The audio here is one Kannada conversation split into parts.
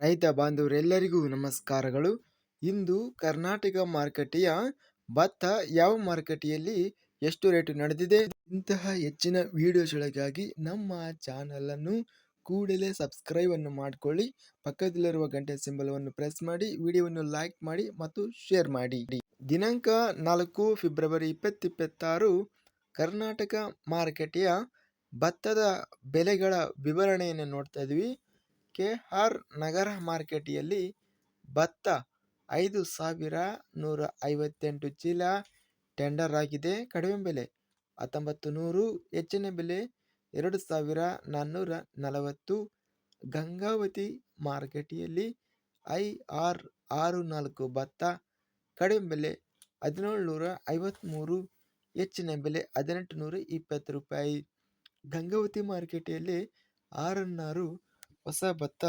ರೈತ ಬಾಂಧವರೆಲ್ಲರಿಗೂ ನಮಸ್ಕಾರಗಳು. ಇಂದು ಕರ್ನಾಟಕ ಮಾರುಕಟ್ಟೆಯ ಭತ್ತ ಯಾವ ಮಾರುಕಟ್ಟೆಯಲ್ಲಿ ಎಷ್ಟು ರೇಟು ನಡೆದಿದೆ? ಇಂತಹ ಹೆಚ್ಚಿನ ವಿಡಿಯೋಸ್ಗಳಿಗಾಗಿ ನಮ್ಮ ಚಾನಲನ್ನು ಕೂಡಲೇ ಸಬ್ಸ್ಕ್ರೈಬ್ ಅನ್ನು ಮಾಡಿಕೊಳ್ಳಿ. ಪಕ್ಕದಲ್ಲಿರುವ ಗಂಟೆ ಸಿಂಬಲವನ್ನು ಪ್ರೆಸ್ ಮಾಡಿ, ವಿಡಿಯೋವನ್ನು ಲೈಕ್ ಮಾಡಿ ಮತ್ತು ಶೇರ್ ಮಾಡಿ. ದಿನಾಂಕ 4 ಫೆಬ್ರವರಿ 2026 ಕರ್ನಾಟಕ ಮಾರುಕಟ್ಟೆಯ ಭತ್ತದ ಬೆಲೆಗಳ ವಿವರಣೆಯನ್ನು ನೋಡ್ತಾ ಇದ್ವಿ. KR ನಗರ ಮಾರುಕಟ್ಟೆಯಲ್ಲಿ ಭತ್ತ 5,158 ಚೀಲ ಟೆಂಡರ್ ಆಗಿದೆ. ಕಡಿಮೆ ಬೆಲೆ 1900, ಹೆಚ್ಚಿನ ಬೆಲೆ 2,440. ಗಂಗಾವತಿ ಮಾರುಕಟ್ಟೆಯಲ್ಲಿ IR 64 ಭತ್ತ ಕಡಿಮೆ ಬೆಲೆ 1,753, ಹೆಚ್ಚಿನ ಬೆಲೆ 1,820 ರೂಪಾಯಿ. ಗಂಗಾವತಿ ಮಾರುಕಟ್ಟೆಯಲ್ಲಿ RNR ಹೊಸ ಭತ್ತ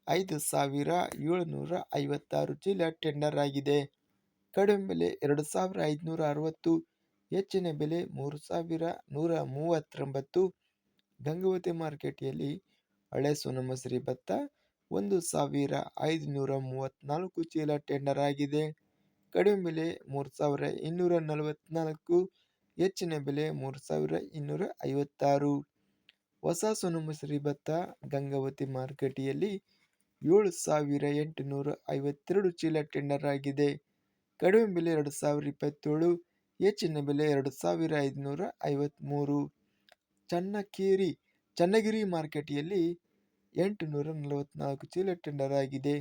5,756 ಚೀಲ ಟೆಂಡರ್ ಆಗಿದೆ. ಕಡಿಮೆ ಬೆಲೆ 2,560, ಹೆಚ್ಚಿನ ಬೆಲೆ 3,139. ಗಂಗಾವತಿ ಮಾರುಕಟ್ಟೆಯಲ್ಲಿ ಹಳೆ ಸೋನಮಸೂರಿ ಭತ್ತ 1,534 ಚೀಲ ಟೆಂಡರ್ ಆಗಿದೆ. ಕಡಿಮೆ ಬೆಲೆ 3,244, ಹೆಚ್ಚಿನ ಬೆಲೆ 3,256. ಹೊಸ ಸೋನಮಸೂರಿ ಭತ್ತ ಗಂಗಾವತಿ ಮಾರುಕಟ್ಟೆಯಲ್ಲಿ 7,852 ಚೀಲ ಟೆಂಡರ್ ಆಗಿದೆ. ಕಡಿಮೆ ಬೆಲೆ 2,027, ಹೆಚ್ಚಿನ ಬೆಲೆ 2,553. ಚನ್ನಗಿರಿ ಮಾರುಕಟ್ಟೆಯಲ್ಲಿ 844 ಚೀಲ ಟೆಂಡರ್ ಆಗಿದೆ.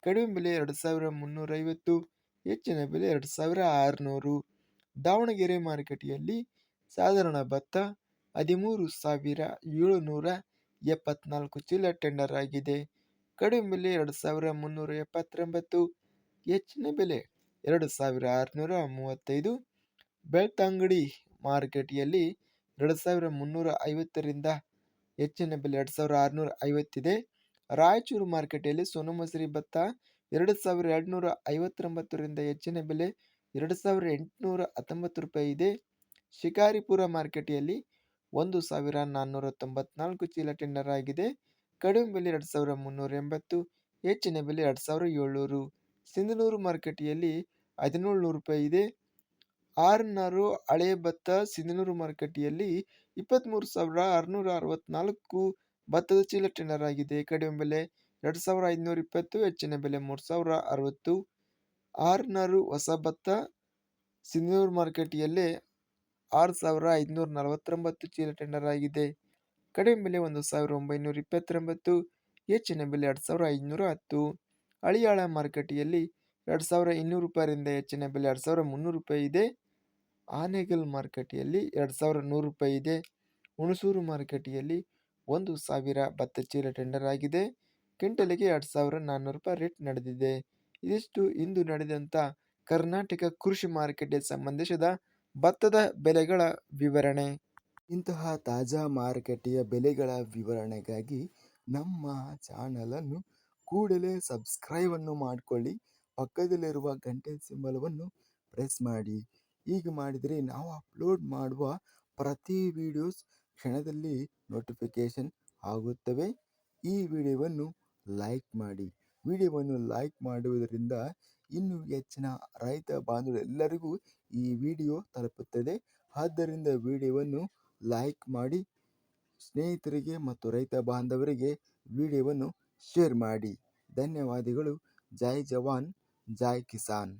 ಕಡಿಮೆ ಬೆಲೆ 2,350, ಹೆಚ್ಚಿನ ಬೆಲೆ 2,600. ದಾವಣಗೆರೆ ಮಾರುಕಟ್ಟೆಯಲ್ಲಿ ಸಾಧಾರಣ ಭತ್ತ 13,774 ಚೀಲ ಟೆಂಡರ್ ಆಗಿದೆ. ಕಡಿಮೆ ಬೆಲೆ 2,379, ಹೆಚ್ಚಿನ ಬೆಲೆ 2,635. ಬೆಳ್ತಂಗಡಿ ಮಾರುಕಟ್ಟೆಯಲ್ಲಿ 2,350ರಿಂದ ಹೆಚ್ಚಿನ ಬೆಲೆ 2,650 ಇದೆ. ರಾಯಚೂರು ಮಾರುಕಟ್ಟೆಯಲ್ಲಿ ಸೋನಮಸೂರಿ ಭತ್ತ 2,259ರಿಂದ ಹೆಚ್ಚಿನ ಬೆಲೆ 2,819 ರೂಪಾಯಿ ಇದೆ. ಶಿಕಾರಿಪುರ ಮಾರುಕಟ್ಟೆಯಲ್ಲಿ 1,494 ಚೀಲ ಟೆಂಡರ್ ಆಗಿದೆ. ಕಡಿಮೆ ಬೆಲೆ 2,380, ಹೆಚ್ಚಿನ ಬೆಲೆ 2,700. ಸಿಂಧನೂರು ಮಾರುಕಟ್ಟೆಯಲ್ಲಿ 1,700 ರೂಪಾಯಿ ಇದೆ. RNR ಹಳೆ ಭತ್ತ ಸಿಂಧನೂರು ಮಾರುಕಟ್ಟೆಯಲ್ಲಿ 23,664 ಭತ್ತದ ಚೀಲ ಟೆಂಡರ್ ಆಗಿದೆ. ಕಡಿಮೆ ಬೆಲೆ 2,520, ಹೆಚ್ಚಿನ ಬೆಲೆ 3,060. RNR ಹೊಸ ಭತ್ತ ಸಿಂಧನೂರು ಮಾರುಕಟ್ಟೆಯಲ್ಲಿ 6,549 ಚೀಲ ಟೆಂಡರ್ ಆಗಿದೆ. ಕಡಿಮೆ ಬೆಲೆ 1,929, ಹೆಚ್ಚಿನ ಬೆಲೆ 2,510. ಹಳಿಯಾಳ ಮಾರುಕಟ್ಟೆಯಲ್ಲಿ 2,200 ರೂಪಾಯಿಯಿಂದ ಹೆಚ್ಚಿನ ಬೆಲೆ 2,300 ರೂಪಾಯಿ ಇದೆ. ಆನೇಕಲ್ ಮಾರುಕಟ್ಟೆಯಲ್ಲಿ 2,100 ರೂಪಾಯಿ ಇದೆ. ಹುಣಸೂರು ಮಾರುಕಟ್ಟೆಯಲ್ಲಿ 1,000 ಭತ್ತ ಚೀಲ ಟೆಂಡರ್ ಆಗಿದೆ. ಕ್ವಿಂಟಲಿಗೆ 2,400 ರೂಪಾಯಿ ರೇಟ್ ನಡೆದಿದೆ. ಇದಿಷ್ಟು ಇಂದು ನಡೆದಂಥ ಕರ್ನಾಟಕ ಕೃಷಿ ಮಾರುಕಟ್ಟೆ ಸಂಬಂಧಿಸಿದ ಭತ್ತದ ಬೆಲೆಗಳ ವಿವರಣೆ. ಇಂತಹ ತಾಜಾ ಮಾರುಕಟ್ಟೆಯ ಬೆಲೆಗಳ ವಿವರಣೆಗಾಗಿ ನಮ್ಮ ಚಾನಲನ್ನು ಕೂಡಲೇ ಸಬ್ಸ್ಕ್ರೈಬ್ ಅನ್ನು ಮಾಡಿಕೊಳ್ಳಿ. ಪಕ್ಕದಲ್ಲಿರುವ ಗಂಟೆ ಸಿಂಬಲವನ್ನು ಪ್ರೆಸ್ ಮಾಡಿ. ಹೀಗೆ ಮಾಡಿದರೆ ನಾವು ಅಪ್ಲೋಡ್ ಮಾಡುವ ಪ್ರತಿ ವಿಡಿಯೋಸ್ ಕ್ಷಣದಲ್ಲಿ ನೋಟಿಫಿಕೇಶನ್ ಆಗುತ್ತವೆ. ಈ ವಿಡಿಯೋವನ್ನು ಲೈಕ್ ಮಾಡಿ. ವಿಡಿಯೋವನ್ನು ಲೈಕ್ ಮಾಡುವುದರಿಂದ ಇನ್ನೂ ಹೆಚ್ಚಿನ ರೈತ ಬಾಂಧವರೆಲ್ಲರಿಗೂ ಈ ವಿಡಿಯೋ ತಲುಪುತ್ತದೆ. ಆದ್ದರಿಂದ ವಿಡಿಯೋವನ್ನು ಲೈಕ್ ಮಾಡಿ, ಸ್ನೇಹಿತರಿಗೆ ಮತ್ತು ರೈತ ಬಾಂಧವರಿಗೆ ವಿಡಿಯೋವನ್ನು ಶೇರ್ ಮಾಡಿ. ಧನ್ಯವಾದಗಳು. ಜೈ ಜವಾನ್, ಜೈ ಕಿಸಾನ್.